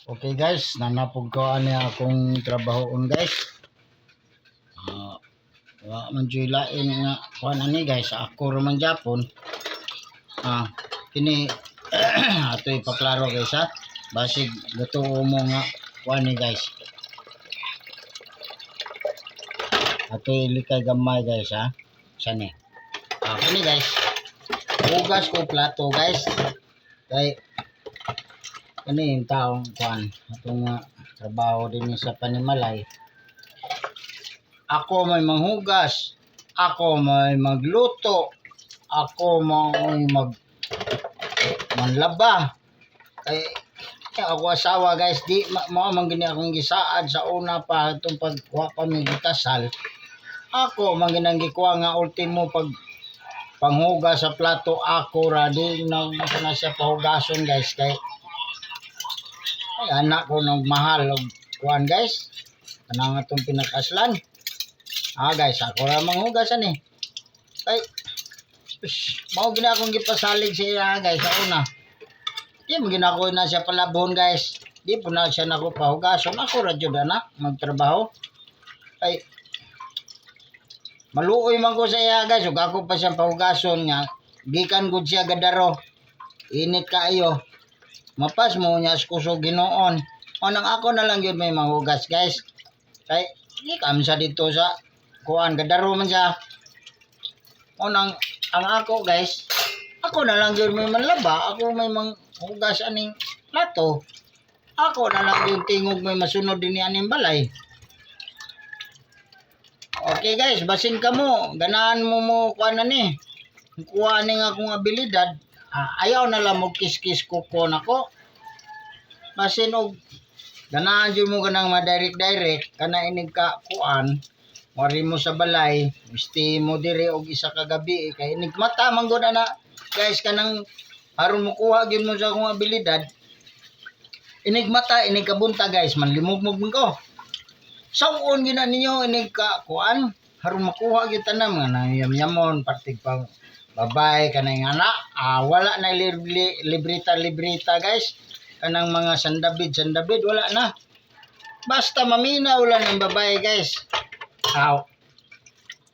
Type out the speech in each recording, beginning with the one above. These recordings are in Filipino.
Okay guys, nanapog ko ani akong trabahoon guys. Wa man jud lain nga kuan ani guys, ako ra man gyapon. Kini ato ipaklaro guys ha. Basig lutuo mo nga kuan ni guys. Ato ilikay gamay guys ha. Sani. Kini guys. Hugas ko plato guys. Kay kani yung taong kuan atong trabaho din sa panimalay. Ako may manghugas, ako may magluto, ako may manlaba. Kay ako asawa guys, di mao man gini akong gisaad sa una pa itong pagkuha pa mi gitasal. Ako man ginang gikuha nga ultimo pag panghugas sa plato ako ra di na siya pahugason guys kay ay anak ko nagmahal og kuan guys. Kanang atong pinakaslan. Guys, ako ra manghugas ani. Ay mao gina akong gipasalig siya guys sa una. Di mo ginako na siya palabon guys. Di po na siya nako pahugason. Ako ra jud na magtrabaho. Ay maluoy man ko sa iya guys. Ug ako pa siyang pahugason nga gikan gud siya gadaro. Init kaayo. Mapas mo niya kusog Ginoon. O nang ako na lang yun may mahugas guys. Kay di kamsa dito sa kuan gadaro man siya. O nang ang ako guys, ako na lang yun may manlaba, ako may manghugas aning plato. Ako na lang yung tingog may masunod din aning balay. Okay guys, basin ka mo, ganahan mo kuan na ni. Kuha ni nga akong abilidad. Ayaw na lang mo kis-kis kuko nako. Basin og ganahan jud mo kanang ma-direct kana inig ka kuan. Wari mo sa balay, stay mo dire og isa ka gabi kay inig mata man gud ana. Guys kanang aron mo kuha gyud mo sa akong abilidad. Inig mata, inig kabunta guys, manlimugmog ko. Sawon gina ninyo inig ka kuan, aron makuha gyud tanan nga nayam-yamon partig pang babay kanang anak. Wala na librita guys. Kanang mga sandabid wala na. Basta maminaw lang ng babae guys.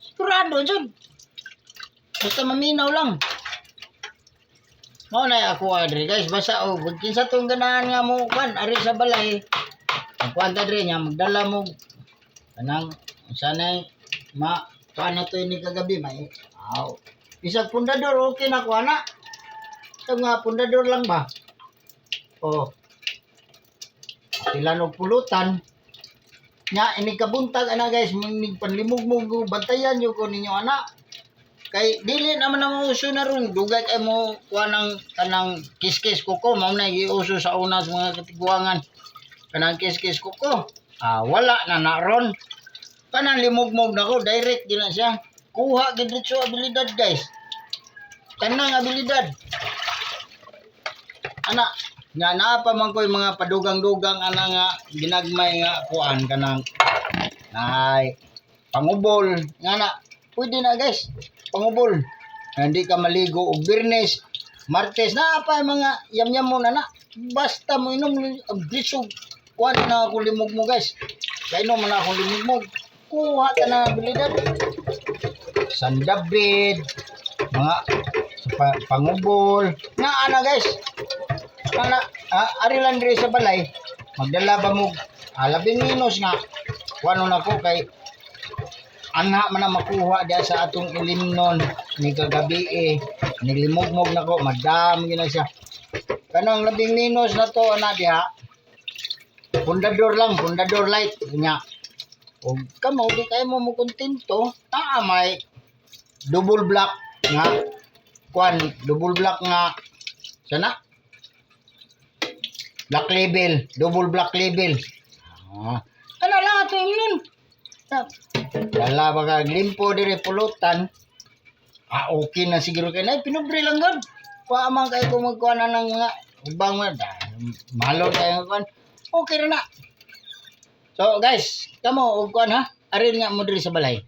Sigurado dyan. Basta maminaw lang. Mao na ako adre guys. Basta kinsa tong ganahan nga mo kan ari sa balay. Ang kwanta dre nya magdala mo kanang sanay paano to ini kagabi may. Isang pundador okay na ko ana. Ito nga pundador lang ba? Ilan og pulutan. Nya ini kabuntag ana guys, mig panlimugmog bantayan yo ko ninyo ana. Kay dili naman na uso na ron dugay kay mo kuha ng kanang kiskis kuko mao na giuso sa una sa mga katiguangan. Kanang kiskis kuko. Wala na ron. Kanang limugmog nako direct din na siya. Kuha gid sa abilidad guys. Kanang abilidad. Ana nga naa pa man ko'y mga padugang-dugang ana nga ginagmay nga kuan kanang ay pangubol nga na pwede na guys pangubol hindi ka maligo og Biyernes Martes na pa mga yam-yam mo na basta mo inom og bisog kuan na ako limog mo guys kay inom na ako limog mo kuha ka na abilidad sandabid mga pangubol nga ana guys kana ari lang diri sa balay magdala ba mo labing minus nga kuno na ko kay ana man na makuha dia sa atong ilimnon ni kagabi nilimugmog na ko madam gina siya kanang labing minus na to ana diha pundador light nya og kamo di kay mo kontento may double block nga kuan double block nga sana black label, double black label. Ano lang ito yung nun? Lala baka limpo dire pulutan. Okay na siguro kayo na. Pinubre lang gud. Paamang kayo kung magkuha na ng mga ubang mga. Malo tayo magkuha. Okay na na. So guys, kamo, kuha na. Arin nga mo dire sa balay.